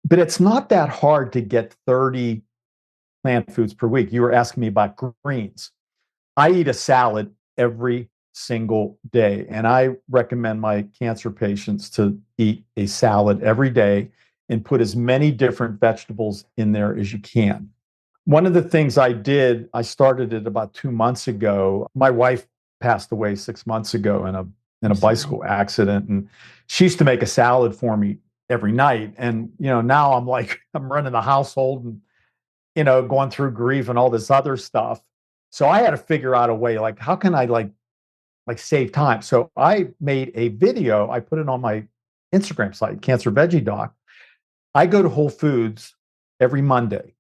But it's not that hard to get 30 plant foods per week. You were asking me about greens. I eat a salad every single day, and I recommend my cancer patients to eat a salad every day and put as many different vegetables in there as you can. One of the things I did, I started it about 2 months ago. My wife passed away 6 months ago in a bicycle accident, and she used to make a salad for me every night. And now I'm like I'm running the household and going through grief and all this other stuff. So I had to figure out a way, like, how can I like save time? So I made a video. I put it on my Instagram site, Cancer Veggie Doc. I go to Whole Foods every Monday,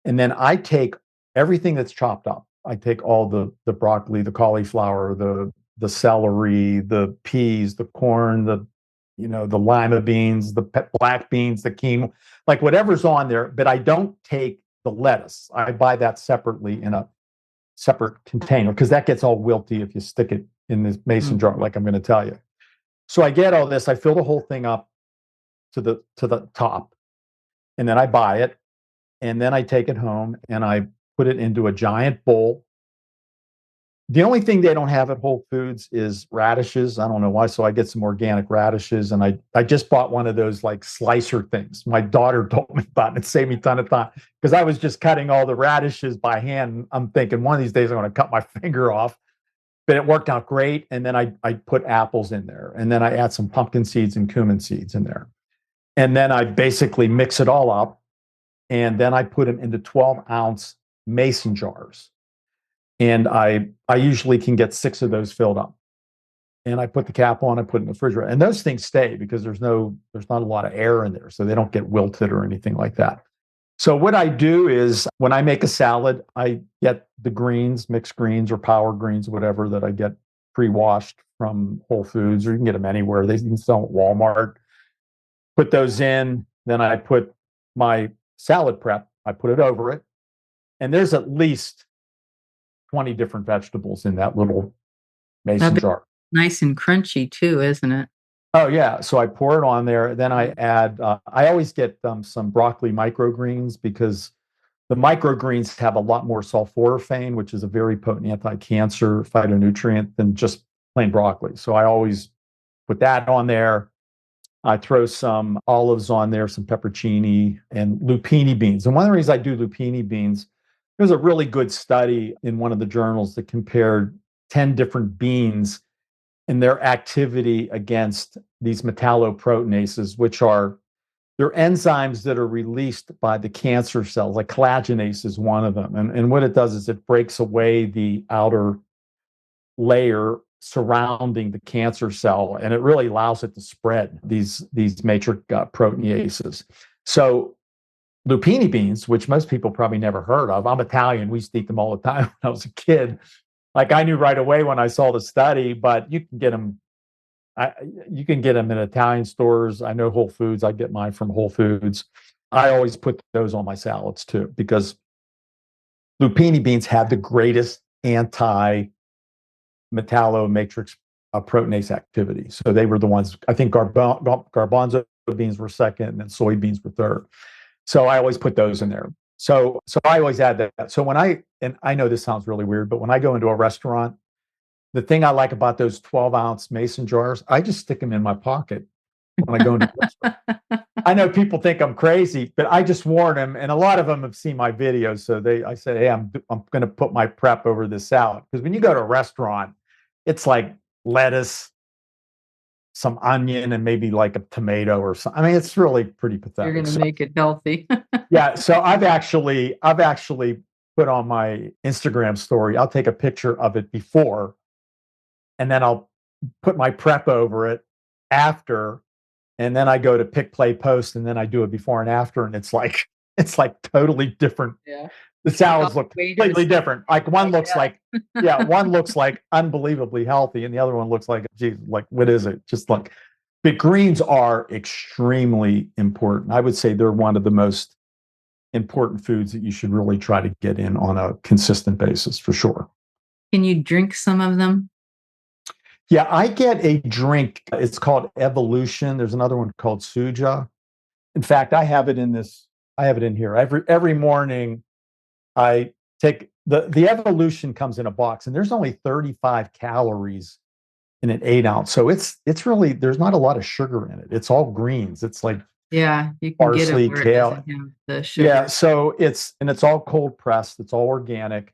and then I take everything that's chopped up. I take all the broccoli, the cauliflower, the celery, the peas, the corn, the lima beans, the black beans, the quinoa, like whatever's on there. But I don't take the lettuce. I buy that separately in a separate container because that gets all wilty if you stick it in this mason jar, like I'm going to tell you. So I get all this. I fill the whole thing up to the top, and then I buy it, and then I take it home and I put it into a giant bowl. The only thing they don't have at Whole Foods is radishes. I don't know why. So I get some organic radishes, and I just bought one of those like slicer things. My daughter told me about it. It saved me a ton of time because I was just cutting all the radishes by hand. I'm thinking one of these days I'm going to cut my finger off, but it worked out great. And then I put apples in there, and then I add some pumpkin seeds and cumin seeds in there. And then I basically mix it all up, and then I put them into 12-ounce mason jars. And I usually can get 6 of those filled up. And I put the cap on, I put it in the refrigerator. And those things stay because there's not a lot of air in there, so they don't get wilted or anything like that. So what I do is when I make a salad, I get the greens, mixed greens or power greens, whatever that I get pre-washed from Whole Foods, or you can get them anywhere. They can sell at Walmart. Put those in, then I put my salad prep, I put it over it. And there's at least 20 different vegetables in that little mason jar. Nice and crunchy too, isn't it? Oh yeah. So I pour it on there. Then I add, I always get some broccoli microgreens because the microgreens have a lot more sulforaphane, which is a very potent anti-cancer phytonutrient than just plain broccoli. So I always put that on there. I throw some olives on there, some peppercini and lupini beans. And one of the reasons I do lupini beans, there's a really good study in one of the journals that compared 10 different beans and their activity against these metalloproteinases, which are they're enzymes that are released by the cancer cells. Like collagenase is one of them. And what it does is it breaks away the outer layer surrounding the cancer cell, and it really allows it to spread these matrix proteinases. So lupini beans, which most people probably never heard of. I'm Italian. We used to eat them all the time when I was a kid. Like I knew right away when I saw the study, but you can get them. You can get them in Italian stores. I know Whole Foods. I get mine from Whole Foods. I always put those on my salads too because lupini beans have the greatest anti-metallomatrix proteinase activity. So they were the ones. I think garbanzo beans were second, and then soybeans were third. So I always put those in there. So I always add that. So and I know this sounds really weird, but when I go into a restaurant, the thing I like about those 12-ounce mason jars, I just stick them in my pocket when I go into a restaurant. I know people think I'm crazy, but I just warn them, and a lot of them have seen my videos. So I said, hey, I'm going to put my prep over this salad. Because when you go to a restaurant, it's like lettuce, some onion, and maybe like a tomato or something. I mean, it's really pretty pathetic. You're going to make it healthy. Yeah. So I've actually put on my Instagram story. I'll take a picture of it before, and then I'll put my prep over it after, and then I go to pick, play, post, and then I do it before and after, and it's like totally different. Yeah. The salads look completely different. Like one looks like one looks like unbelievably healthy, and the other one looks like, geez, like what is it? Just like, but greens are extremely important. I would say they're one of the most important foods that you should really try to get in on a consistent basis for sure. Can you drink some of them? Yeah, I get a drink. It's called Evolution. There's another one called Suja. In fact, I have it in this. I have it in here. Every morning, I take the evolution comes in a box, and there's only 35 calories in an 8 ounce. So it's really there's not a lot of sugar in it. It's all greens. It's like Yeah, you can get it parsley, where it kale. doesn't have the Yeah, sugar. so it's all cold pressed. It's all organic.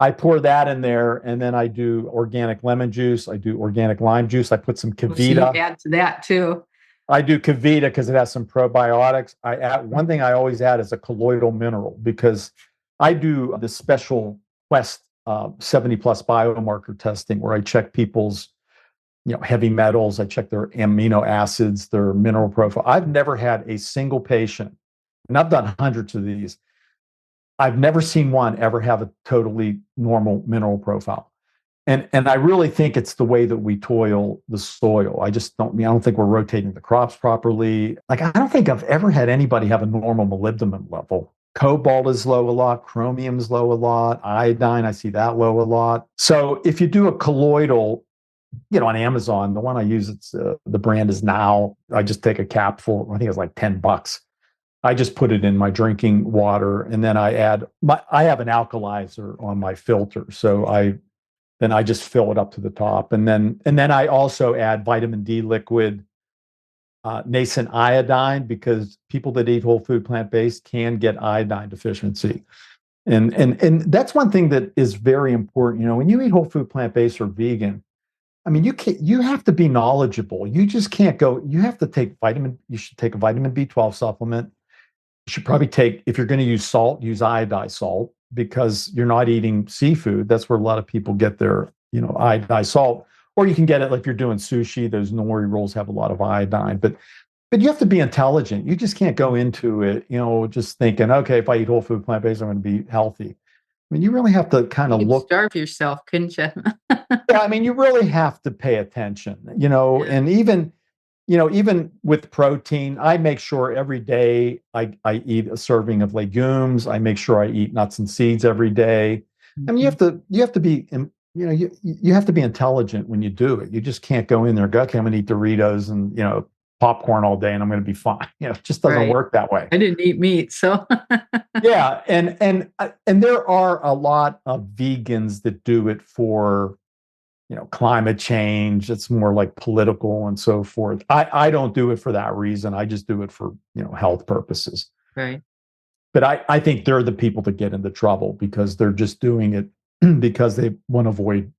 I pour that in there, and then I do organic lemon juice. I do organic lime juice. I put some Oh, so you Kavita. add to that too. I do Kavita because it has some probiotics. I add one thing I always add is a colloidal mineral because I do this special Quest 70 plus biomarker testing where I check people's heavy metals. I check their amino acids, their mineral profile. I've never had a single patient, and I've done hundreds of these. I've never seen one ever have a totally normal mineral profile. And I really think it's the way that we toil the soil. I don't think we're rotating the crops properly. Like, I don't think I've ever had anybody have a normal molybdenum level. Cobalt is low a lot, chromium is low a lot, iodine, I see that low a lot. So if you do a colloidal, on Amazon, the one I use, the brand is Now. I just take a capful. I think it's like $10. I just put it in my drinking water, and then I have an alkalizer on my filter. So then I just fill it up to the top. And then I also add vitamin D liquid, nascent iodine, because people that eat whole food plant-based can get iodine deficiency. And that's one thing that is very important. When you eat whole food plant-based or vegan, I mean, you have to be knowledgeable. You just can't go, you have to take you should take a vitamin B12 supplement. You should probably if you're going to use salt, use iodized salt, because you're not eating seafood. That's where a lot of people get their, iodized salt. Or you can get it like if you're doing sushi, those nori rolls have a lot of iodine. But you have to be intelligent. You just can't go into it, just thinking, okay, if I eat whole food plant-based, I'm going to be healthy. I mean, you really have to kind You of could look. starve yourself, couldn't you? Yeah, I mean, you really have to pay attention, Yeah. and even with protein, I make sure every day I eat a serving of legumes. I make sure I eat nuts and seeds every day. I mean, you have to be, you have to be intelligent when you do it. You just can't go in there and go, okay, I'm going to eat Doritos and, popcorn all day and I'm going to be fine. It just doesn't Right. work that way. I didn't eat meat, so Yeah, and there are a lot of vegans that do it for climate change. It's more like political and so forth. I don't do it for that reason. I just do it for, health purposes. right. But I think they're the people that get into trouble because they're just doing it because they want to avoid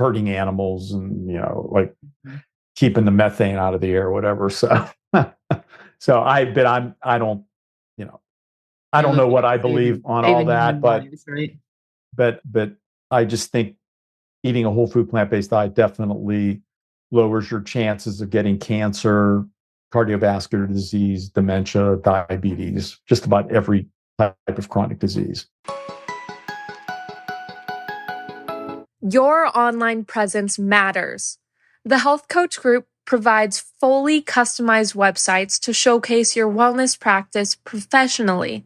hurting animals and, like Mhm. keeping the methane out of the air or whatever. So, I don't, I You're don't know looking what at I believe on all saving that, human but lives, right? but I just think eating a whole food plant-based diet definitely lowers your chances of getting cancer, cardiovascular disease, dementia, diabetes, just about every type of chronic disease. Your online presence matters. The Health Coach Group provides fully customized websites to showcase your wellness practice professionally.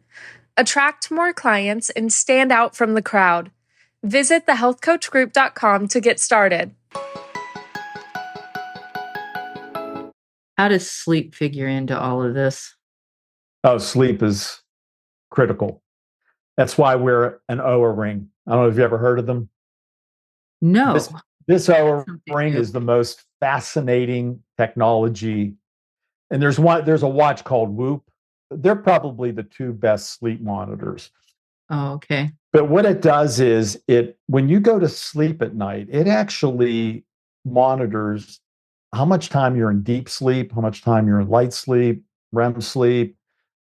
Attract more clients and stand out from the crowd. Visit thehealthcoachgroup.com to get started. How does sleep figure into all of this? Oh, sleep is critical. That's why we're an Oura ring. I don't know if you ever heard of them. No. This Oura Something ring new. is the most fascinating technology. And there's a watch called Whoop. They're probably the two best sleep monitors. Oh, okay. But what it does is when you go to sleep at night, it actually monitors how much time you're in deep sleep, how much time you're in light sleep, REM sleep,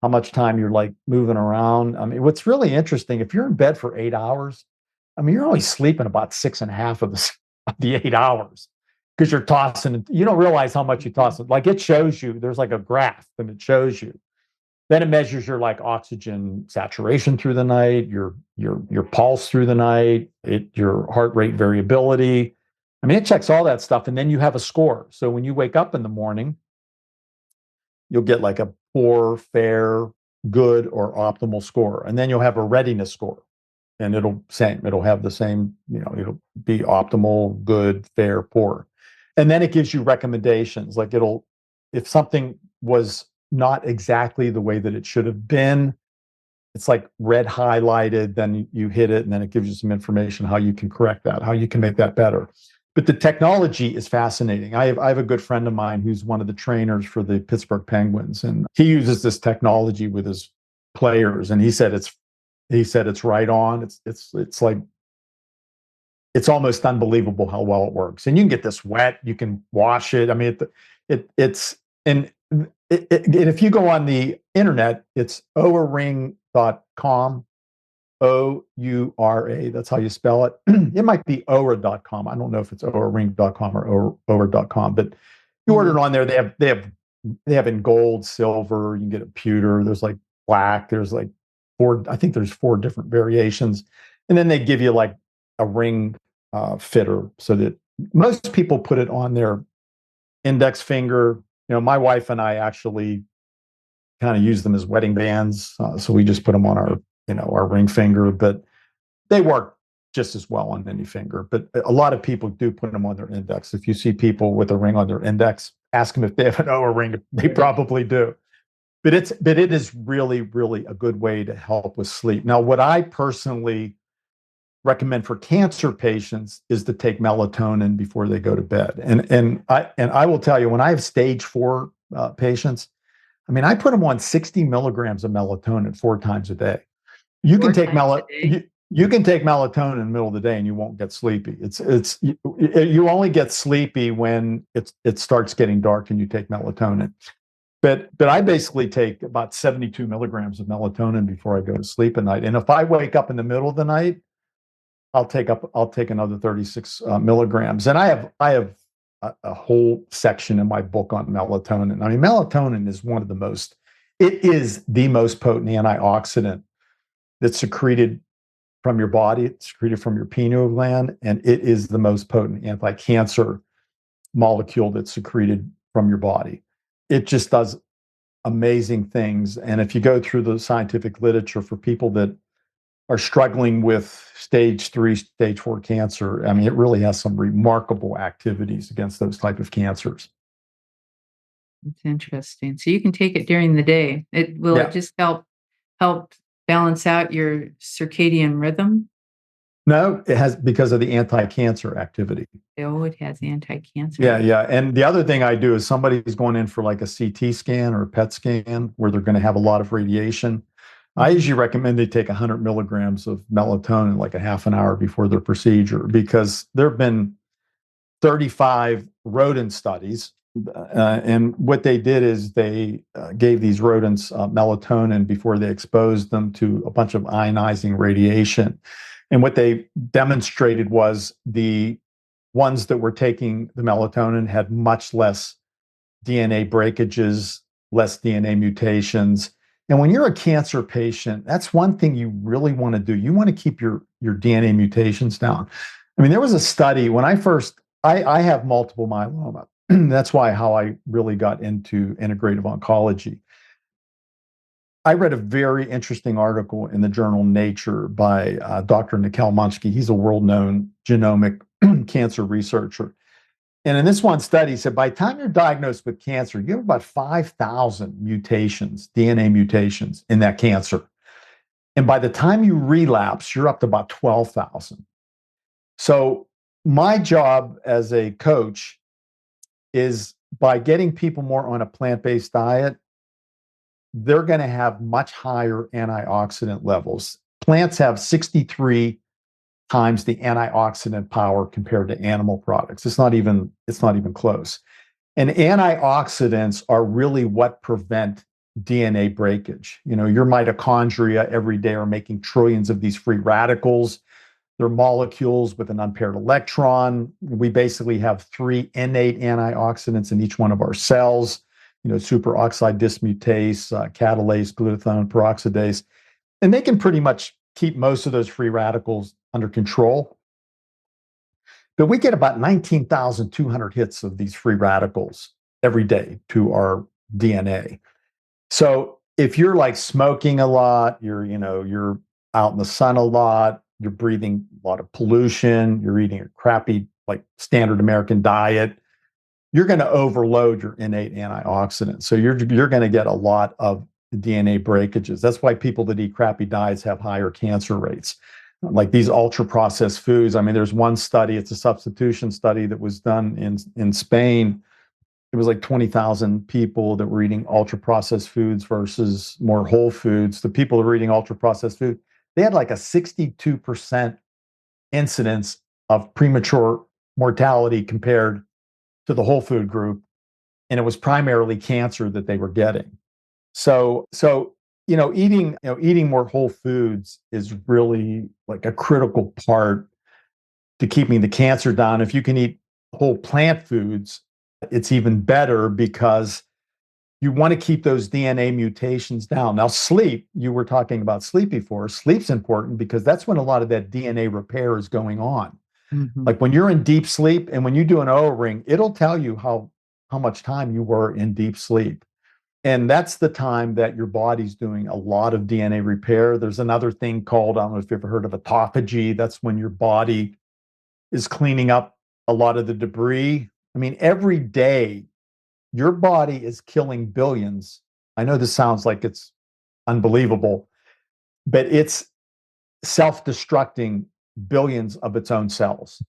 how much time you're like moving around. I mean, what's really interesting, if you're in bed for 8 hours, I mean, you're only sleeping about 6.5 of the 8 hours because you're tossing. You don't realize how much you toss. Like it shows you, there's like a graph and it shows you. Then it measures your like oxygen saturation through the night, your pulse through the night, your heart rate variability. I mean, it checks all that stuff, and then you have a score. So when you wake up in the morning, you'll get like a poor, fair, good, or optimal score, and then you'll have a readiness score, and it'll have the same. It'll be optimal, good, fair, poor, and then it gives you recommendations. Like if something was not exactly the way that it should have been. It's like red highlighted, then you hit it, and then it gives you some information how you can correct that, how you can make that better. But the technology is fascinating. I have a good friend of mine who's one of the trainers for the Pittsburgh Penguins, and he uses this technology with his players, and he said it's right on. It's like it's almost unbelievable how well it works. And you can get this wet, you can wash it. I mean, it's and if you go on the internet, it's ouraring.com, Oura. That's how you spell it. It might be Oura.com. I don't know if it's ouraring.com or Oura.com, but you order it on there. They have in gold, silver. You can get a pewter. There's like black. There's like four. I think there's 4 different variations, and then they give you like a ring fitter, so that most people put it on their index finger. My wife and I actually kind of use them as wedding bands. So we just put them on our ring finger, but they work just as well on any finger. But a lot of people do put them on their index. If you see people with a ring on their index, ask them if they have an Oura ring. They probably do. But it is really, really a good way to help with sleep. Now, what I personally recommend for cancer patients is to take melatonin before they go to bed. And I will tell you, when I have stage 4 patients, I mean, I put them on 60 milligrams of melatonin 4 times a day. You can take melatonin in the middle of the day and you won't get sleepy. You only get sleepy when it starts getting dark and you take melatonin. But I basically take about 72 milligrams of melatonin before I go to sleep at night. And if I wake up in the middle of the night, I'll take another 36 milligrams. And I have a whole section in my book on melatonin. I mean, melatonin is it is the most potent antioxidant that's secreted from your body. It's secreted from your pineal gland, and it is the most potent anti-cancer molecule that's secreted from your body. It just does amazing things. And if you go through the scientific literature for people that are struggling with stage 3, stage 4 cancer, I mean, it really has some remarkable activities against those type of cancers. That's interesting. So you can take it during the day. It just help balance out your circadian rhythm? No, it has, because of the anti-cancer activity. Oh, it has anti-cancer. Yeah. And the other thing I do is somebody's going in for like a CT scan or a PET scan where they're going to have a lot of radiation. I usually recommend they take 100 milligrams of melatonin like a half an hour before their procedure, because there have been 35 rodent studies. And what they did is they gave these rodents melatonin before they exposed them to a bunch of ionizing radiation. And what they demonstrated was the ones that were taking the melatonin had much less DNA breakages, less DNA mutations. And when you're a cancer patient, that's one thing you really want to do. You want to keep your DNA mutations down. I mean, there was a study when I have multiple myeloma. That's how I really got into integrative oncology. I read a very interesting article in the journal Nature by Dr. Nikhil Munchki. He's a world-known genomic cancer researcher. And in this one study, he said, by the time you're diagnosed with cancer, you have about 5,000 mutations, DNA mutations in that cancer. And by the time you relapse, you're up to about 12,000. So my job as a coach is, by getting people more on a plant-based diet, they're going to have much higher antioxidant levels. Plants have 63 times the antioxidant power compared to animal products. It's not even close. And antioxidants are really what prevent DNA breakage. Your mitochondria every day are making trillions of these free radicals. They're molecules with an unpaired electron. We basically have 3 innate antioxidants in each one of our cells. Superoxide dismutase, catalase, glutathione peroxidase. And they can pretty much keep most of those free radicals under control. But we get about 19,200 hits of these free radicals every day to our DNA. So if you're like smoking a lot, you're out in the sun a lot, you're breathing a lot of pollution, you're eating a crappy, like standard American diet, you're going to overload your innate antioxidants. So you're going to get a lot of DNA breakages. That's why people that eat crappy diets have higher cancer rates. Like these ultra processed foods. I mean, there's one study, it's a substitution study that was done in Spain. It was like 20,000 people that were eating ultra processed foods versus more whole foods. The people that were eating ultra processed food, they had like a 62% incidence of premature mortality compared to the whole food group. And it was primarily cancer that they were getting. So eating more whole foods is really like a critical part to keeping the cancer down. If you can eat whole plant foods, it's even better because you want to keep those DNA mutations down. Now, sleep, you were talking about sleep before. Sleep's important because that's when a lot of that DNA repair is going on. Mm-hmm. Like when you're in deep sleep and when you do an Oura ring, it'll tell you how much time you were in deep sleep. And that's the time that your body's doing a lot of DNA repair. There's another thing called, I don't know if you've ever heard of autophagy. That's when your body is cleaning up a lot of the debris. I mean, every day, your body is killing billions. I know this sounds like it's unbelievable, but it's self-destructing billions of its own cells.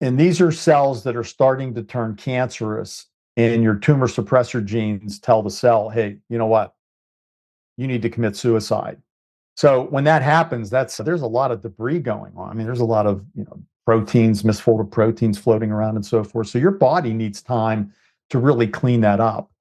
And these are cells that are starting to turn cancerous, and your tumor suppressor genes tell the cell, hey, you know what? You need to commit suicide. So when that happens, there's a lot of debris going on. I mean, there's a lot of proteins, misfolded proteins floating around and so forth. So your body needs time to really clean that up.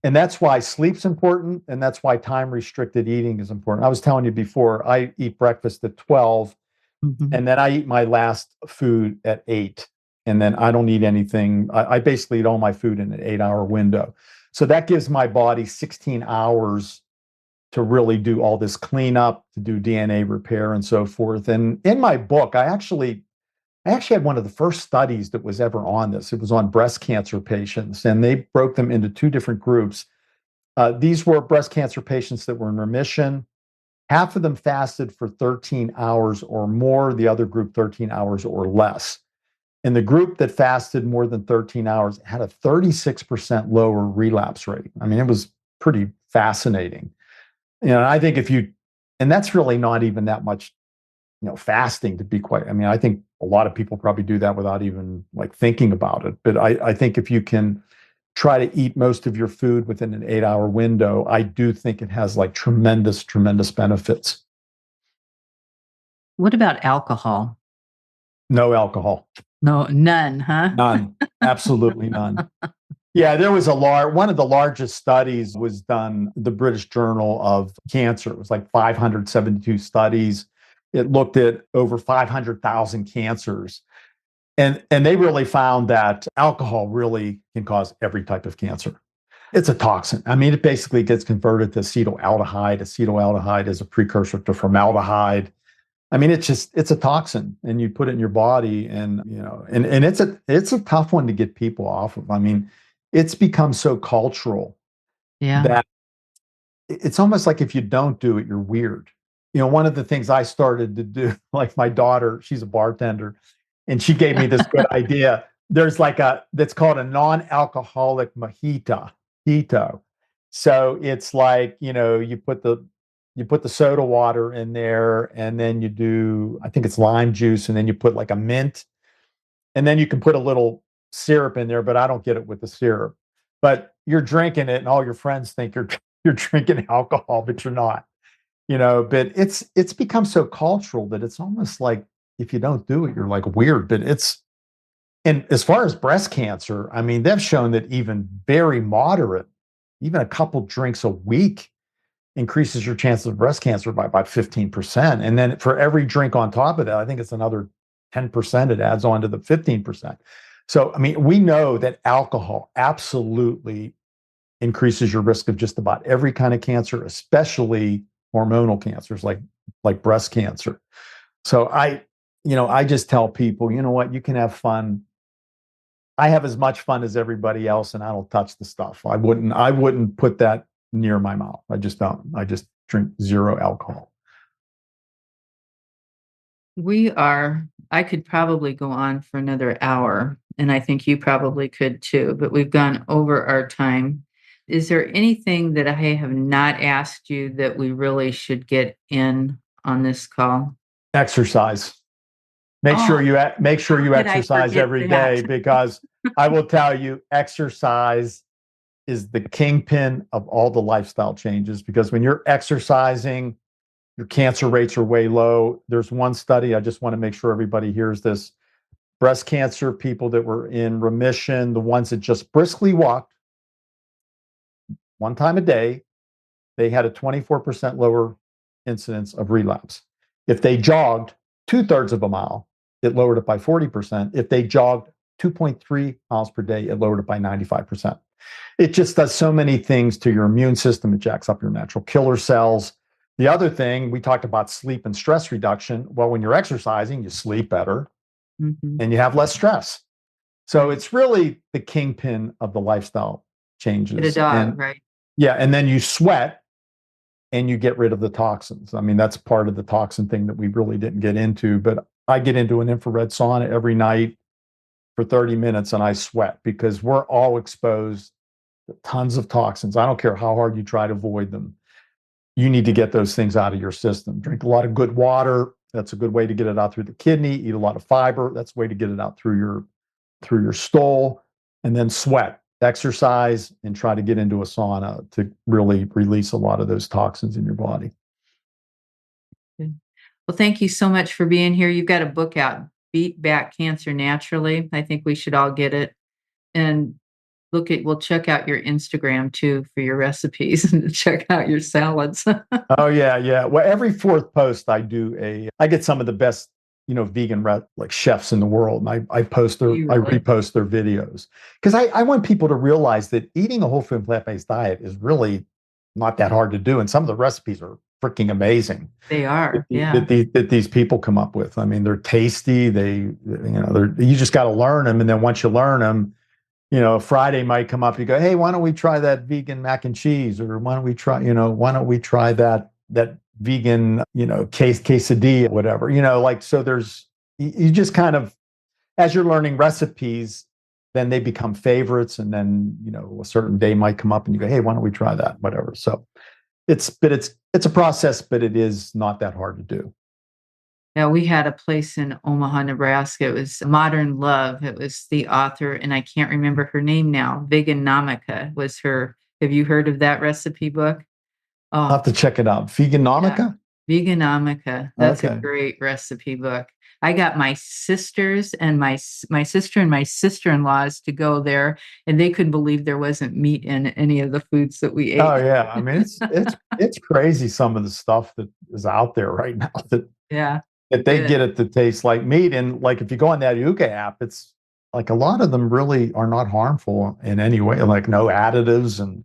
And that's why sleep's important, and that's why time-restricted eating is important. I was telling you before, I eat breakfast at 12, and then I eat my last food at 8. And then I don't eat anything. I basically eat all my food in an 8-hour window. So that gives my body 16 hours to really do all this cleanup, to do DNA repair and so forth. And in my book, I actually had one of the first studies that was ever on this. It was on breast cancer patients, and they broke them into 2 different groups. These were breast cancer patients that were in remission. Half of them fasted for 13 hours or more, the other group 13 hours or less. And the group that fasted more than 13 hours had a 36% lower relapse rate. I mean, it was pretty fascinating. I think and that's really not even that much, fasting to be quite, I mean, I think a lot of people probably do that without even like thinking about it. But I think if you can try to eat most of your food within an 8-hour window, I do think it has like tremendous, tremendous benefits. What about alcohol? No alcohol. No, none, huh? None. Absolutely none. Yeah, there was one of the largest studies was done, the British Journal of Cancer. It was like 572 studies. It looked at over 500,000 cancers. And they really found that alcohol really can cause every type of cancer. It's a toxin. I mean, it basically gets converted to acetaldehyde. Acetaldehyde is a precursor to formaldehyde. I mean, it's a toxin, and you put it in your body, and and it's a tough one to get people off of. I mean, it's become so cultural that it's almost like if you don't do it, you're weird. One of the things I started to do, like my daughter, she's a bartender, and she gave me this good idea. There's that's called a non-alcoholic mojito. So it's like, you put the soda water in there, and then you do, I think it's lime juice, and then you put like a mint, and then you can put a little syrup in there, but I don't get it with the syrup. But you're drinking it, and all your friends think you're drinking alcohol, but you're not. But it's become so cultural that it's almost like if you don't do it, you're like weird. And as far as breast cancer, I mean, they've shown that even very moderate, even a couple drinks a week increases your chances of breast cancer by about 15%. And then for every drink on top of that, I think it's another 10% it adds on to the 15%. So, I mean, we know that alcohol absolutely increases your risk of just about every kind of cancer, especially hormonal cancers like breast cancer. So I just tell people, you know what, you can have fun. I have as much fun as everybody else, and I don't touch the stuff. I wouldn't put that near my mouth. I just don't. I just drink zero alcohol. I could probably go on for another hour and I think you probably could too, but we've gone over our time. Is there anything that I have not asked you that we really should get in on this call? Exercise. Make sure you exercise every day, because I will tell you, exercise is the kingpin of all the lifestyle changes, because when you're exercising, your cancer rates are way low. There's one study, I just want to make sure everybody hears this. Breast cancer people that were in remission, the ones that just briskly walked one time a day, they had a 24% lower incidence of relapse. If they jogged 2/3 of a mile, it lowered it by 40%. If they jogged 2.3 miles per day, it lowered it by 95%. It just does so many things to your immune system. It jacks up your natural killer cells. The other thing, we talked about sleep and stress reduction. Well, when you're exercising, you sleep better and you have less stress. So it's really the kingpin of the lifestyle changes. Get a dog, right? Yeah, and then you sweat and you get rid of the toxins. I mean, that's part of the toxin thing that we really didn't get into, but I get into an infrared sauna every night for 30 minutes and I sweat, because we're all exposed to tons of toxins. I don't care how hard you try to avoid them. You need to get those things out of your system. Drink a lot of good water. That's a good way to get it out through the kidney. Eat a lot of fiber. That's a way to get it out through your stool. And then sweat, exercise, and try to get into a sauna to really release a lot of those toxins in your body. Good. Well, thank you so much for being here. You've got a book out, Beat Back Cancer Naturally. I think we should all get it. And we'll check out your Instagram too for your recipes, and check out your salads. Oh yeah. Well, every fourth post I get some of the best, vegan like chefs in the world. And I repost their videos, because I want people to realize that eating a whole food plant-based diet is really not that hard to do. And some of the recipes are freaking amazing. They are, that these people come up with. I mean, they're tasty. You just got to learn them. And then once you learn them, Friday might come up, you go, hey, why don't we try that vegan mac and cheese? Or why don't we try that vegan, quesadilla, whatever, so you just kind of, as you're learning recipes, then they become favorites. And then, a certain day might come up and you go, hey, why don't we try that? Whatever. So it's a process, but it is not that hard to do. Yeah, we had a place in Omaha, Nebraska. It was Modern Love. It was the author, and I can't remember her name now. Veganomica was her. Have you heard of that recipe book? Oh, I'll have to check it out. Veganomica? Yeah. Veganomica. That's a great recipe book. I got my sisters and my sister and my sister-in-laws to go there, and they couldn't believe there wasn't meat in any of the foods that we ate. Oh yeah, I mean it's crazy, some of the stuff that is out there right now that they get it to taste like meat. And like if you go on that Yuka app, it's like a lot of them really are not harmful in any way, like no additives and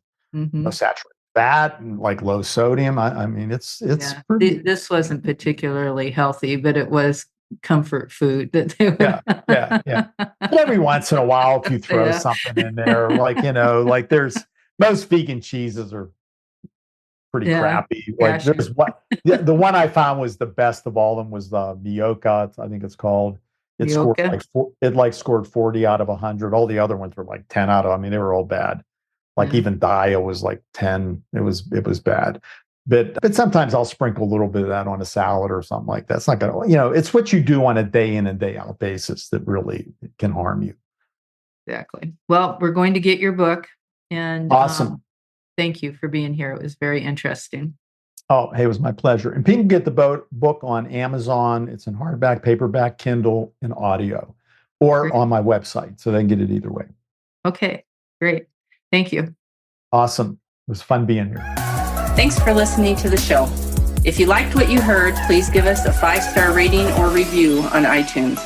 no saturated fat and like low sodium. I mean, it's pretty. This wasn't particularly healthy, but it was comfort food that they would. Yeah. But every once in a while, if you throw something in there, like there's most vegan cheeses are pretty crappy. Like there's the one I found was the best of all of them was the Mioka, I think it's called. It scored 40 out of 100. All the other ones were like 10 out of. I mean, they were all bad. Like even Dia was like 10. It was bad. But sometimes I'll sprinkle a little bit of that on a salad or something like that. It's not gonna, it's what you do on a day in and day out basis that really can harm you. Exactly. Well, we're going to get your book, and awesome. Thank you for being here. It was very interesting. Oh, hey, it was my pleasure. And people get the book on Amazon. It's in hardback, paperback, Kindle, and audio, or on my website. So they can get it either way. Okay, great. Thank you. Awesome. It was fun being here. Thanks for listening to the show. If you liked what you heard, please give us a 5-star rating or review on iTunes.